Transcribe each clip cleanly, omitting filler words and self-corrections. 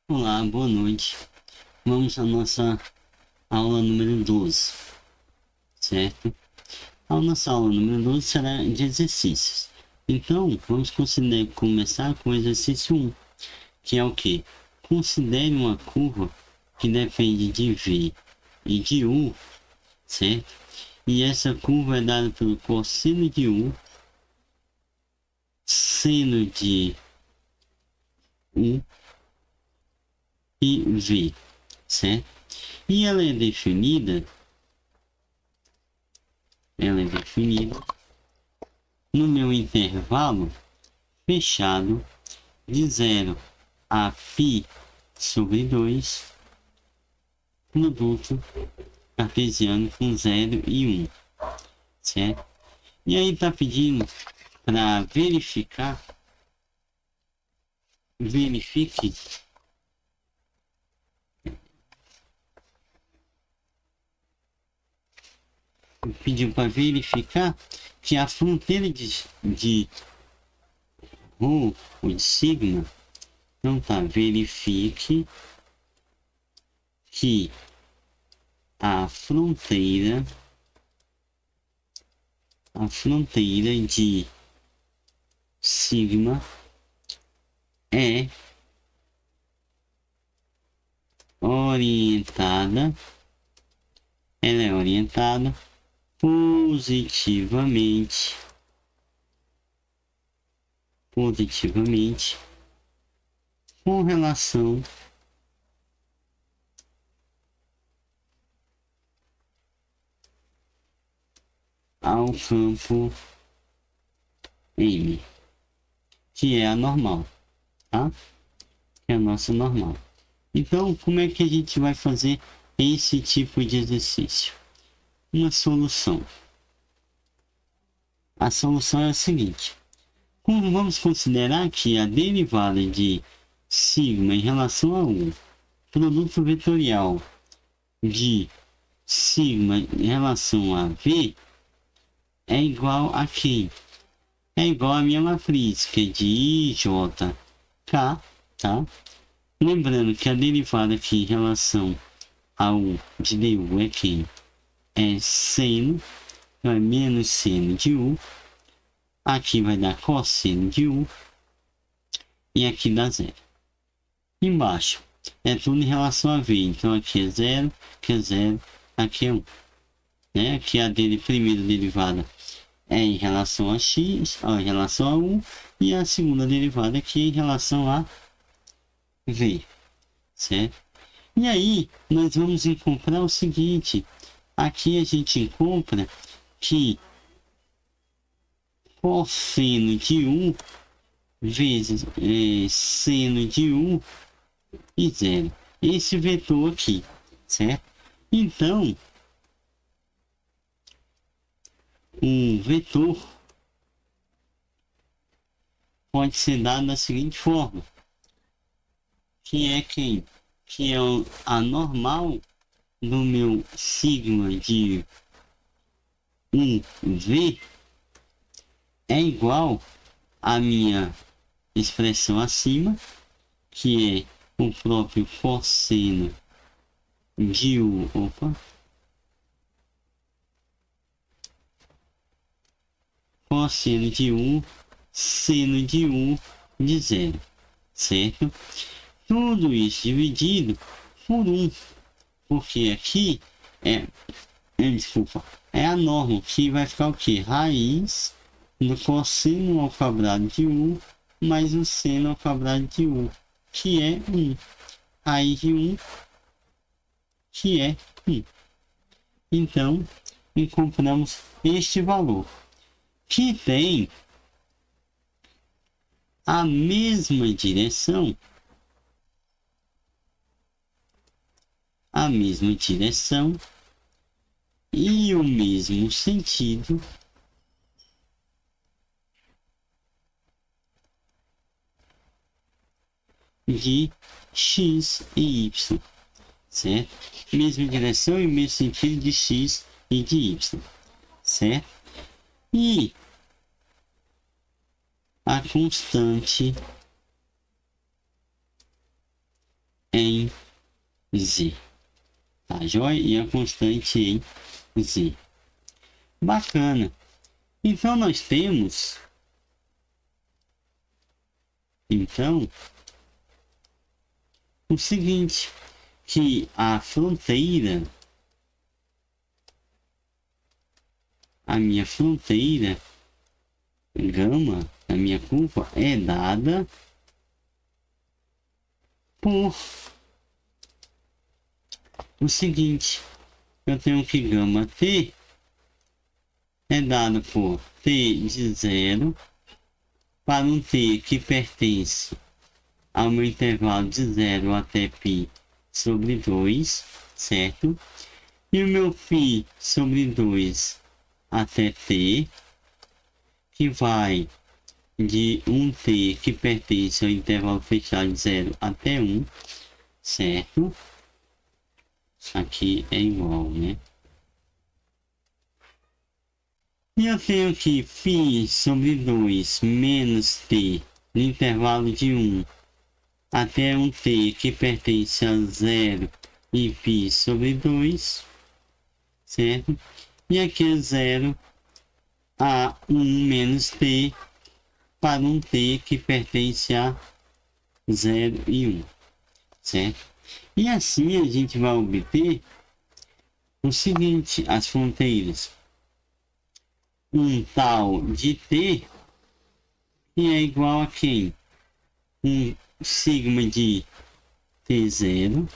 Olá, boa noite. Vamos à nossa aula número 12, certo? A nossa aula número 12 será de exercícios. Então, vamos começar com o exercício 1, que é o quê? Considere uma curva que depende de V e de U, certo? E essa curva é dada pelo cosseno de U, seno de U e V, certo? E ela é definida no meu intervalo fechado de 0 a π sobre 2, produto cartesiano com 0 e 1, certo? E aí está pedindo para verifique, pediu para verificar que a fronteira de ρ ou de sigma, então tá, verifique que a fronteira de sigma é orientada positivamente com relação ao campo M, que é a normal, tá? Que é a nossa normal. Então, como é que a gente vai fazer esse tipo de exercício? Uma solução. A solução é a seguinte. Vamos considerar que a derivada de sigma em relação a 1, produto vetorial de sigma em relação a v, é igual a quem? É igual a minha matriz, que é de IJK, tá? Lembrando que a derivada aqui em relação ao de du é quem? É seno, então é menos seno de u. Aqui vai dar cosseno de u. E aqui dá zero. Embaixo é tudo em relação a v. Então aqui é zero, aqui é zero, aqui é 1. Né? Aqui a primeira derivada é em relação a x, em relação a 1. E a segunda derivada aqui é em relação a v. Certo? E aí nós vamos encontrar o seguinte. Aqui a gente encontra que cosseno de 1 vezes seno de 1 e 0. Esse vetor aqui, certo? Então, um vetor pode ser dado da seguinte forma, que é quem? Que é a normal do meu sigma de 1v é igual à minha expressão acima, que é o próprio cosseno de u, cosseno de 1, seno de 1 de 0, certo? Tudo isso dividido por 1, porque aqui é a norma, que vai ficar o quê? Raiz do cosseno ao quadrado de 1 mais o seno ao quadrado de 1, que é 1. Raiz de 1, que é 1. Então, encontramos este valor, que tem a mesma direção, e o mesmo sentido de x e y, certo? Mesma direção e mesmo sentido de x e de y, certo? E a constante em Z. Tá joia? E a constante em Z. Bacana. Então nós temos o seguinte, que a minha fronteira gama, a minha curva é dada por o seguinte, eu tenho que gama t é dado por t de 0 para um t que pertence ao meu intervalo de 0 até π sobre 2, certo? E o meu π sobre 2 até t, que vai de um t que pertence ao intervalo fechado de 0 até 1, certo? Aqui é igual, né? E eu tenho que π sobre 2 menos t no intervalo de 1 até um t que pertence a 0 e π sobre 2, certo? E aqui é 0 a 1 menos t para um t que pertence a 0 e 1, certo? E assim a gente vai obter o seguinte, as fronteiras. Um tal de t, que é igual a quem? Um sigma de t0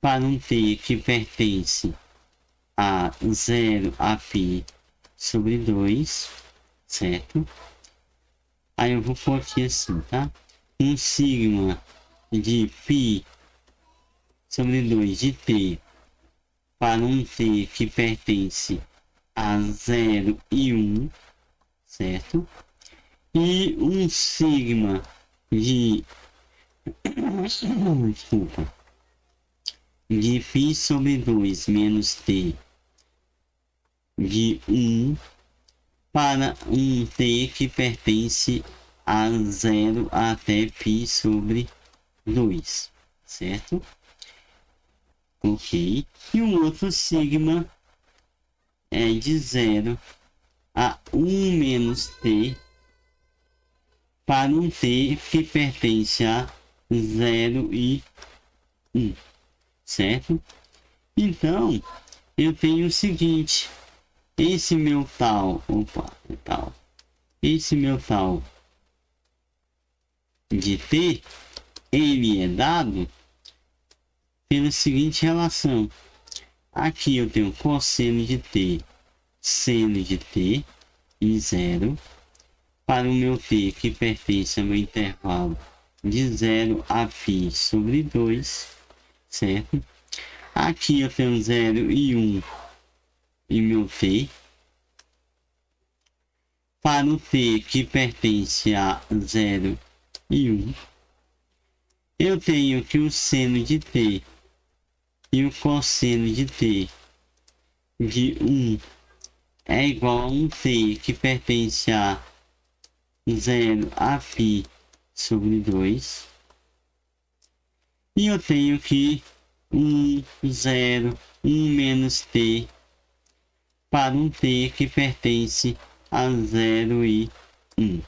para um t que pertence a 0 a π sobre 2, certo? Aí eu vou pôr aqui assim, tá? Um sigma de π sobre 2 de t para um t que pertence a 0 e 1, certo? E um sigma de desculpa, de π sobre 2 menos t de 1 para um t que pertence a 0 até π sobre 2, certo? Ok. E o outro sigma é de 0 a 1 menos t para um t que pertence a 0 e 1, certo? Então, eu tenho o seguinte, esse meu tal de t, ele é dado pela seguinte relação. Aqui eu tenho cosseno de t, seno de t em 0 para o meu t que pertence ao meu intervalo de 0 a π sobre 2, certo? Aqui eu tenho 0 e 1 e meu t. Para o t que pertence a 0 e 1, eu tenho que o seno de t e o cosseno de t de 1 é igual a um t que pertence a 0 a π sobre 2. E eu tenho que 1, 0, 1 menos t para um t que pertence a 0 e 1,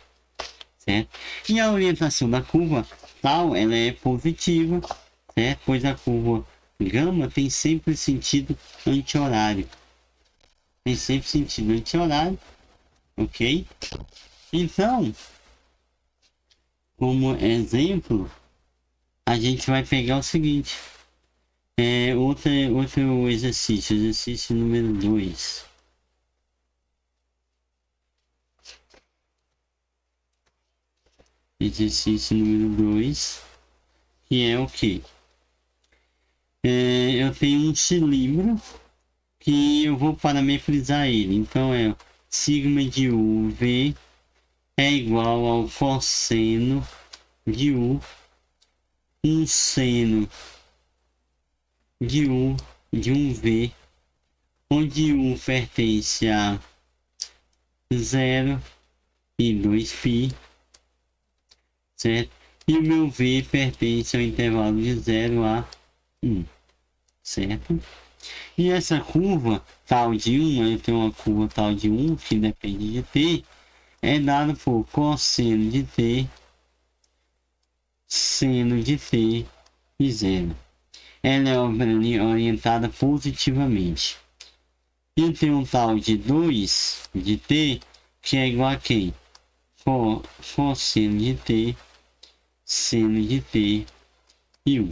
certo? E a orientação da curva tal, ela é positiva, certo? Pois a curva gama tem sempre sentido anti-horário. Ok? Então, como exemplo, a gente vai pegar o seguinte. Outro exercício número 2. Exercício número 2, que é o que? Eu tenho um cilindro que eu vou parametrizar ele. Então é sigma de UV é igual ao cosseno de U, um seno de U de um V, onde U pertence a 0 e 2π, certo? E o meu V pertence ao intervalo de 0 a 1, certo? E essa curva tal de 1, eu tenho uma curva tal de 1 que depende de t, é dada por cosseno de t, seno de t e 0. Ela é orientada positivamente. Eu tenho um tal de 2 de t, que é igual a quem? Cosseno de t, seno de t e 1,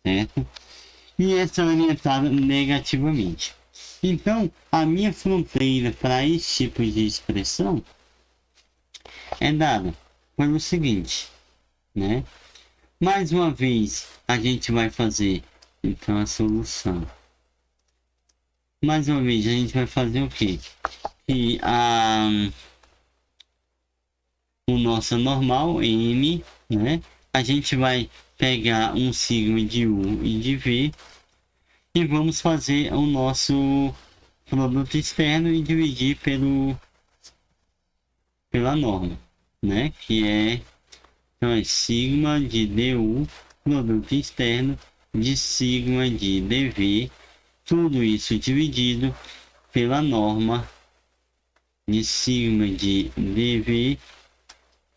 certo? E essa é orientada negativamente. Então, a minha fronteira para esse tipo de expressão é dada pelo seguinte, né? Mais uma vez, a gente vai fazer, então, a solução. Mais uma vez, a gente vai fazer o quê? E o nosso normal, M, né? A gente vai pegar um sigma de U e de V e vamos fazer o nosso produto externo e dividir pela norma, né? Que é, então é sigma de DU, produto externo, de sigma de DV, tudo isso dividido pela norma de sigma de DV,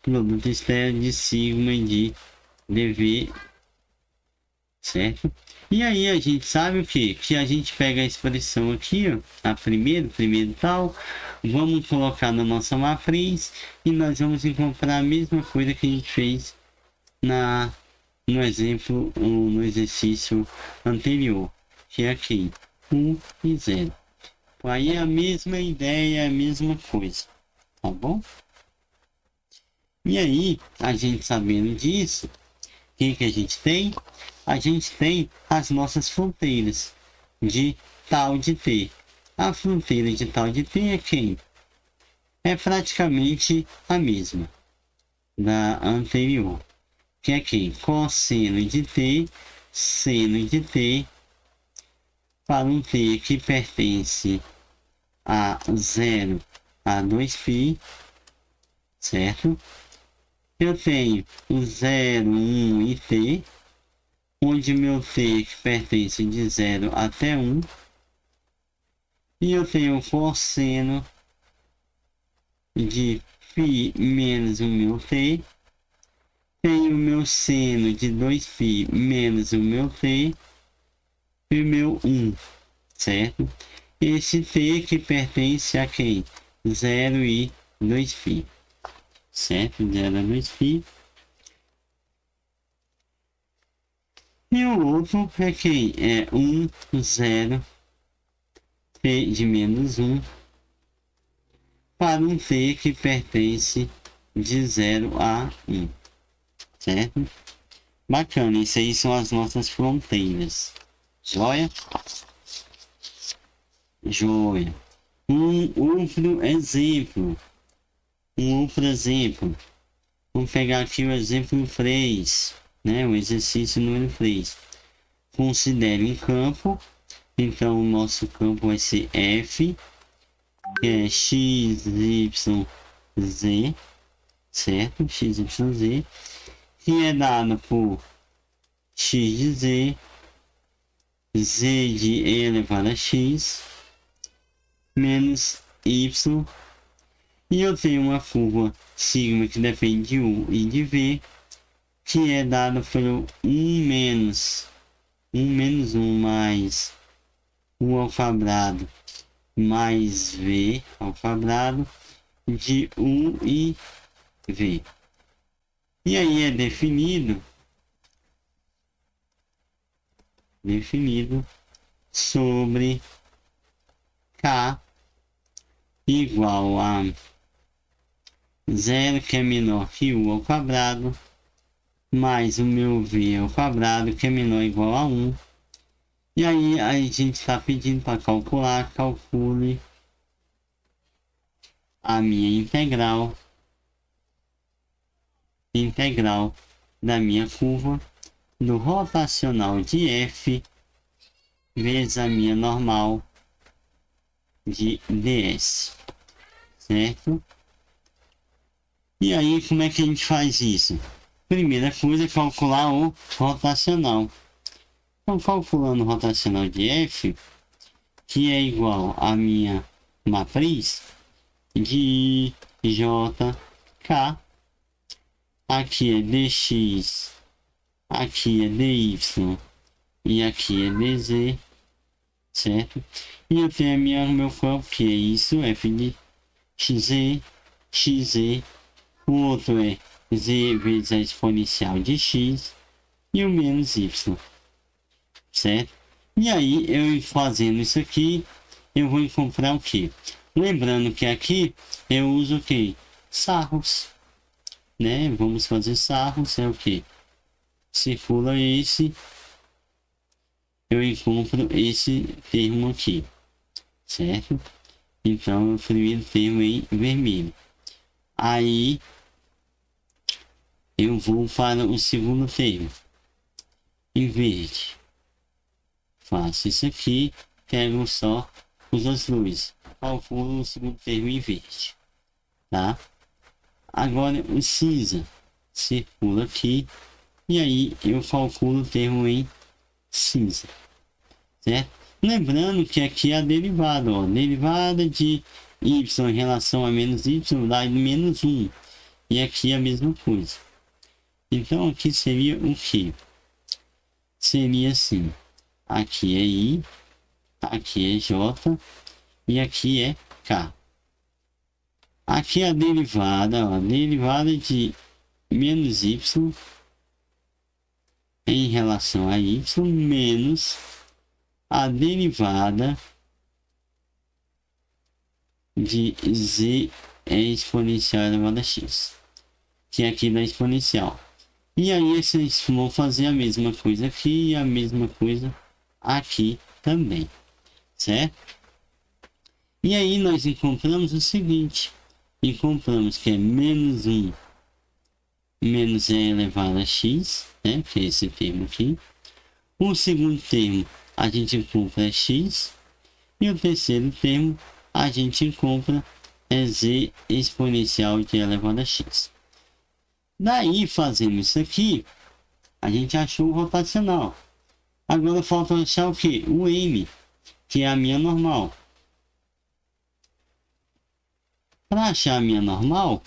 produto externo de sigma de DV, certo? E aí a gente sabe o que? Que a gente pega a expressão aqui, ó, a primeiro tal, vamos colocar na nossa matriz e nós vamos encontrar a mesma coisa que a gente fez no exemplo, no exercício anterior, que é aqui, 1 e 0. Aí é a mesma ideia, a mesma coisa, tá bom? E aí, a gente sabendo disso, o que a gente tem? A gente tem as nossas fronteiras de tal de t. A fronteira de tal de t é quem? É praticamente a mesma da anterior, que é quem? Cosseno de t, seno de t, para um t que pertence a 0 a 2π, certo? Eu tenho o 0, 1 e t, onde meu t pertence de 0 até 1, e eu tenho o cosseno de π menos o meu t, tenho o meu seno de 2π menos o meu t, e o meu 1, certo? Esse t que pertence a quem? 0 e 2π, certo? 0 a 2π. E o outro é quem? É 1, 0, t de menos 1, para um t que pertence de 0 a 1, certo? Bacana, isso aí são as nossas fronteiras. Joia? Joia. Um outro exemplo. Vamos pegar aqui o exemplo 3, né? O exercício número 3. Considere um campo. Então, o nosso campo vai ser F, que é x, y, z, certo? X, y, z, que é dado por x de z, z de e elevado a x, menos y, e eu tenho uma curva sigma que depende de u e de v, que é dada pelo 1 menos 1 mais u ao quadrado mais v ao quadrado de u e v. E aí é definido sobre k igual a 0, que é menor que u ao quadrado, mais o meu v ao quadrado, que é menor ou igual a 1. E aí a gente está pedindo para calcular, calcule a minha integral da minha curva do rotacional de f vezes a minha normal de ds, certo? E aí, como é que a gente faz isso? Primeira coisa é calcular o rotacional. Então, calculando o rotacional de F, que é igual à minha matriz de JK, aqui é dx, aqui é dy e aqui é dz, certo? E eu tenho meu campo, que é isso, f de xz, xz, o outro é z vezes a exponencial de x e o menos y, certo? E aí, eu fazendo isso aqui, eu vou encontrar o que? Lembrando que aqui eu uso o que? Sarros, né? Vamos fazer sarros, é o que? Circula esse, eu encontro esse termo aqui, certo? Então, o primeiro termo em vermelho. Aí, eu vou para o segundo termo, em verde. Faço isso aqui, pego só os dois luzes. Calculo o segundo termo em verde, tá? Agora, o cinza circula aqui, e aí eu calculo o termo em cinza, certo? Lembrando que aqui é a derivada, ó, derivada de y em relação a menos y dá menos 1, e aqui é a mesma coisa. Então aqui seria o que? Seria assim, aqui é i, aqui é j e aqui é k. Aqui é a derivada, ó, derivada de menos y em relação a y menos a derivada de z exponencial elevado a x, que é aqui da exponencial. E aí vocês vão fazer a mesma coisa aqui e a mesma coisa aqui também, certo? E aí nós encontramos o seguinte, encontramos que é menos 1 menos e elevado a x, né, que é esse termo aqui. O segundo termo a gente encontra é x, e o terceiro termo a gente encontra é z exponencial de elevado a x. Daí, fazendo isso aqui, a gente achou o rotacional. Agora falta achar o que? O m, que é a minha normal. Para achar a minha normal,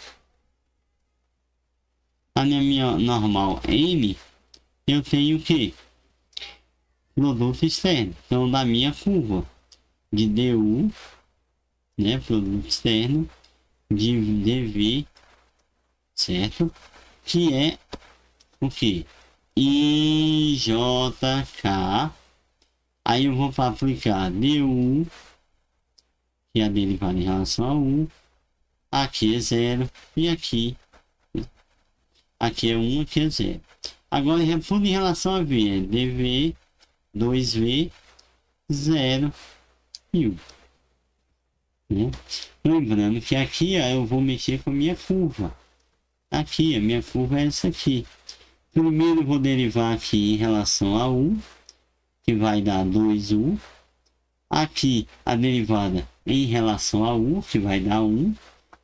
m, eu tenho o que? Produto externo. Então, da minha curva de du, né, produto externo, de dv, certo? Que é o que? IJK. Aí eu vou para aplicar du, que é a derivada em relação a 1. Aqui é 0 e aqui é 1, aqui é 0. Agora, tudo em relação a v, é dv, 2v, 0 e 1. Né? Lembrando que aqui, ó, eu vou mexer com a minha curva. Aqui, a minha curva é essa aqui. Primeiro eu vou derivar aqui em relação a 1, que vai dar 2u. Aqui a derivada em relação a u, que vai dar 1.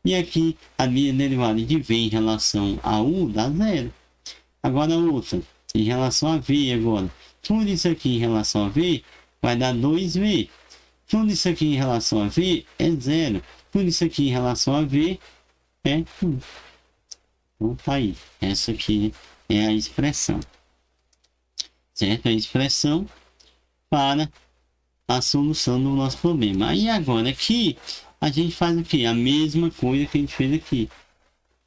E aqui a derivada de v em relação a u dá 0. Agora a outra, em relação a v agora. Tudo isso aqui em relação a v vai dar 2v. Tudo isso aqui em relação a v é 0. Tudo isso aqui em relação a v é 1. Então tá aí. Essa aqui é a expressão. Certo? A expressão para a solução do nosso problema. Aí agora aqui a gente faz o que? A mesma coisa que a gente fez aqui.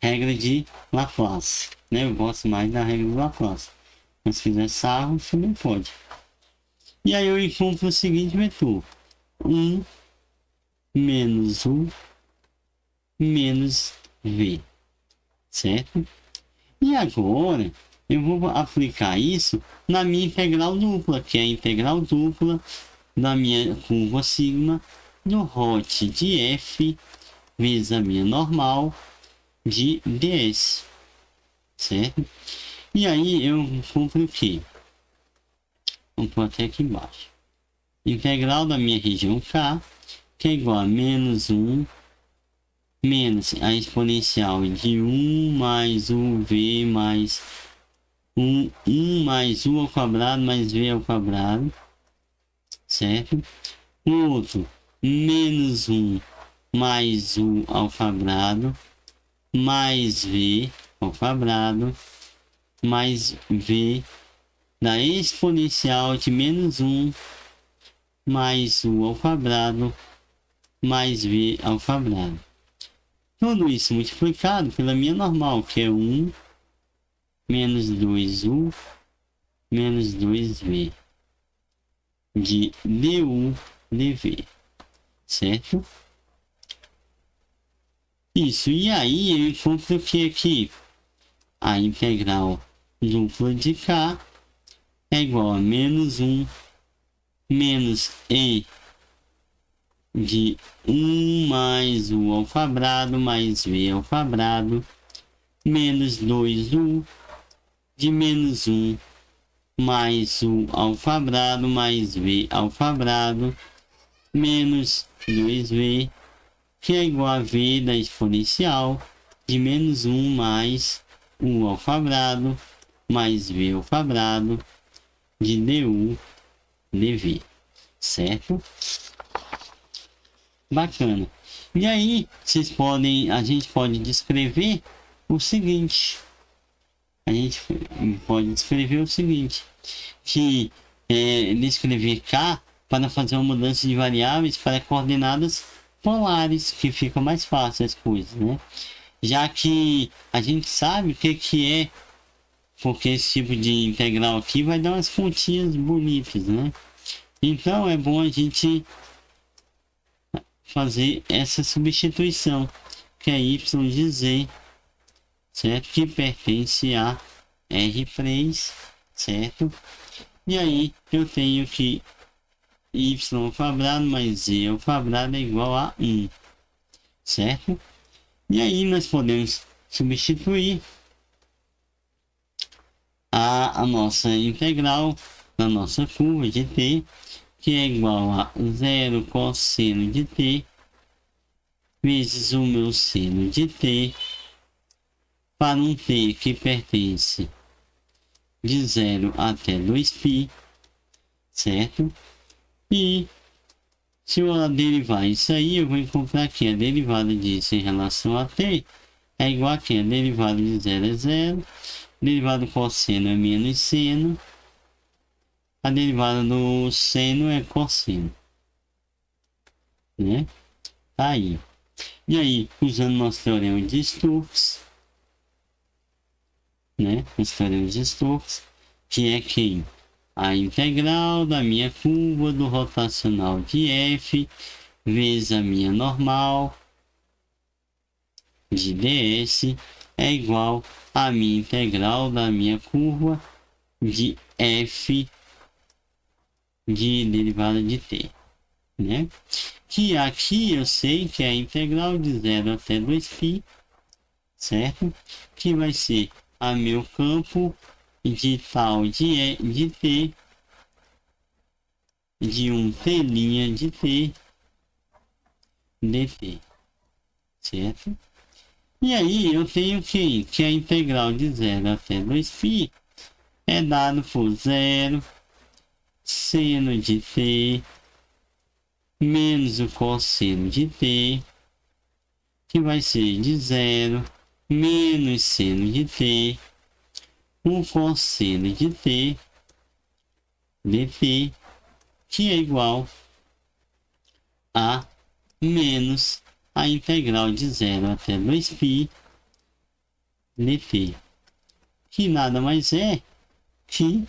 Regra de Laplace. Né? Eu gosto mais da regra de Laplace. Mas se fizer sarro, também pode. E aí eu encontro o seguinte vetor. 1 menos u menos v. Certo? E agora eu vou aplicar isso na minha integral dupla, que é a integral dupla da minha curva sigma no hot de f vezes a minha normal de ds, certo? E aí eu compro o que? Vou pôr até aqui embaixo. Integral da minha região K, que é igual a menos 1 menos a exponencial de 1 mais UV mais 1 mais U ao quadrado mais V ao quadrado, certo? O outro, menos 1 mais U ao quadrado mais V ao quadrado mais V da exponencial de menos 1 mais U ao quadrado mais V ao quadrado. Tudo isso multiplicado pela minha normal, que é 1 menos 2U menos 2V de du dv, certo? Isso, e aí eu encontro o que aqui? A integral dupla de k é igual a menos 1 menos e de 1 mais u ao quadrado mais v ao quadrado menos 2u de menos 1 mais u ao quadrado mais v ao quadrado menos 2v, que é igual a v da exponencial de menos 1 mais u ao quadrado mais v ao quadrado de du dv, certo? Bacana. E aí, a gente pode descrever o seguinte. A gente pode descrever o seguinte, que descrever k para fazer uma mudança de variáveis para coordenadas polares, que fica mais fácil as coisas, né? Já que a gente sabe o que é, porque esse tipo de integral aqui vai dar umas continhas bonitas, né? Então é bom a gente fazer essa substituição, que é y de z, certo? Que pertence a R3, certo? E aí eu tenho que y ao quadrado mais z ao quadrado é igual a 1, certo? E aí nós podemos substituir a nossa integral da nossa curva de t, que é igual a 0 cosseno de t vezes o meu seno de t, para um t que pertence de 0 até 2π, certo? E se eu derivar isso aí, eu vou encontrar que a derivada disso em relação a t é igual a que a derivada de 0 é 0, a derivada do cosseno é menos seno, a derivada do seno é cosseno, né? Tá aí. E aí, usando nosso teorema de Stokes, né? Os teoremas de Stokes, que é quem? A integral da minha curva do rotacional de f vezes a minha normal de ds é igual a minha integral da minha curva de f de derivada de t, né? Que aqui eu sei que é a integral de 0 até 2π, certo? Que vai ser a meu campo de tal de t, de um t' de t, dt, certo? E aí eu tenho que a integral de 0 até 2π é dado por 0 seno de t menos o cosseno de t, que vai ser de 0 menos seno de t, o cosseno de t, dt, que é igual a menos a integral de 0 até 2π dt, que nada mais é que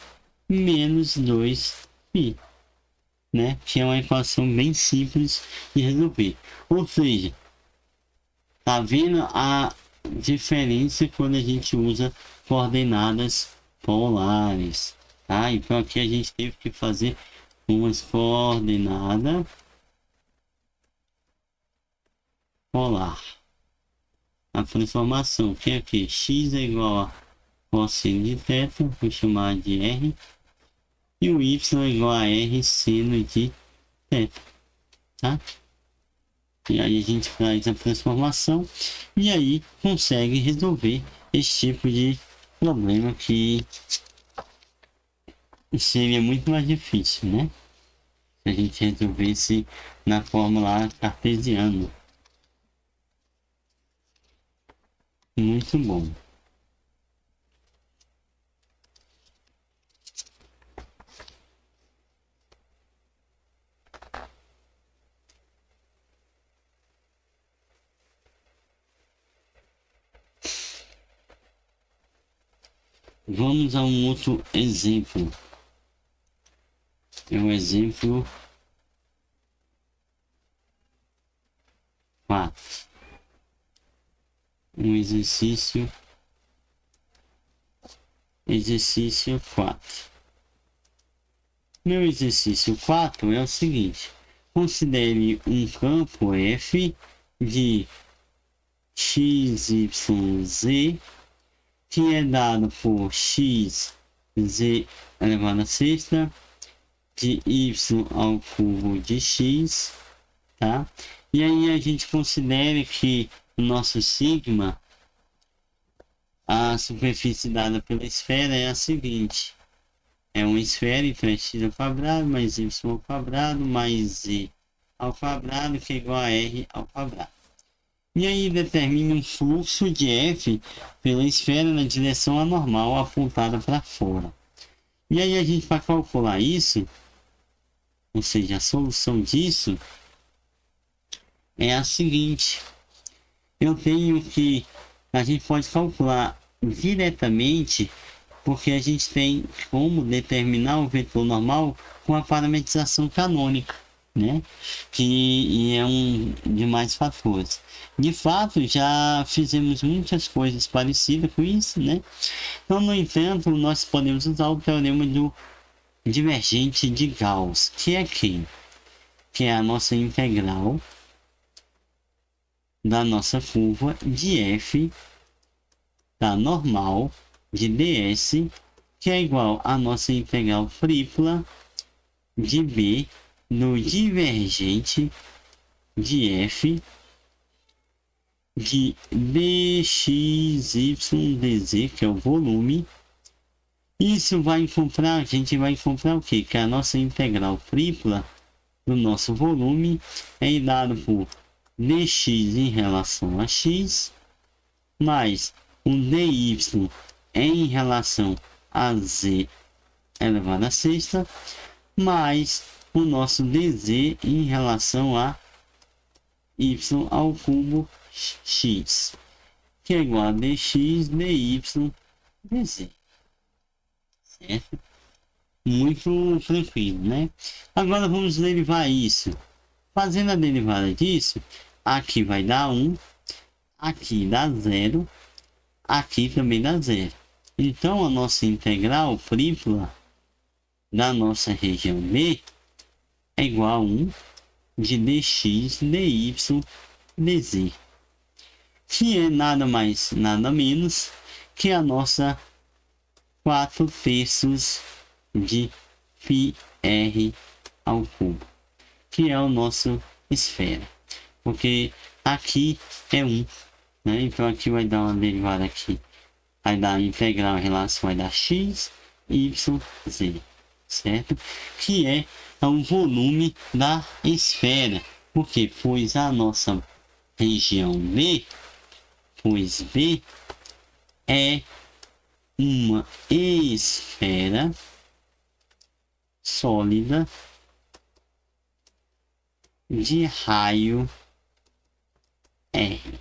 menos 2π, né? Que é uma equação bem simples de resolver. Ou seja, tá vendo a diferença quando a gente usa coordenadas polares, tá? Então aqui a gente teve que fazer umas coordenadas polar. A transformação que é aqui, x é igual a cosseno de θ, vou chamar de r, e o y é igual a r seno de θ, tá? E aí a gente faz a transformação e aí consegue resolver esse tipo de problema que seria muito mais difícil, né? Se a gente resolvesse na fórmula cartesiana. Muito bom. Vamos a um outro exemplo. É o exemplo 4. Um exercício 4. Meu exercício 4 é o seguinte: considere um campo F de x, y, z, que é dado por x, z elevado a sexta, de y ao cubo de x, tá? E aí a gente considera que o nosso sigma, a superfície dada pela esfera é a seguinte: é uma esfera, então é x ao quadrado mais y ao quadrado mais z ao quadrado, que é igual a r ao quadrado. E aí determine um fluxo de f pela esfera na direção anormal apontada para fora. E aí a gente, para calcular isso, ou seja, a solução disso é a seguinte: eu tenho que, a gente pode calcular diretamente, porque a gente tem como determinar o vetor normal com a parametrização canônica, né? Que é um de mais fatores. De fato, já fizemos muitas coisas parecidas com isso, né? Então, no entanto, nós podemos usar o teorema do divergente de Gauss, que é quem? Que é a nossa integral da nossa curva de f da normal de ds, que é igual a nossa integral tripla de b no divergente de f de dxydz, que é o volume. Isso vai encontrar, a gente vai encontrar o quê? Que a nossa integral tripla do nosso volume é dado por dx em relação a x, mais o dy em relação a z elevado a sexta, mais o nosso dz em relação a y ao cubo x, que é igual a dx dy dz. Certo? Muito tranquilo, né? Agora vamos derivar isso. Fazendo a derivada disso, aqui vai dar 1, aqui dá 0, aqui também dá 0. Então, a nossa integral tripla da nossa região B é igual a 1 de dx dy dz, que é nada mais, nada menos que a nossa 4/3 de πr ao cubo, que é o nosso esfera, porque aqui é 1, né? Então aqui vai dar uma derivada aqui, vai dar integral em relação, vai dar x, y, z, certo? Que é o volume da esfera, porque pois a nossa região B, pois B é uma esfera sólida de raio R,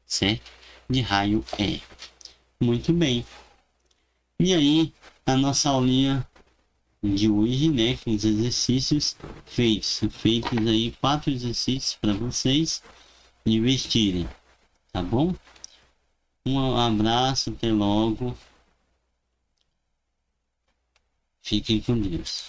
certo? De raio R. Muito bem. E aí, a nossa aulinha de hoje, né, com os exercícios feitos aí 4 exercícios para vocês investirem, tá bom? Um abraço, até logo. Fiquem com Deus.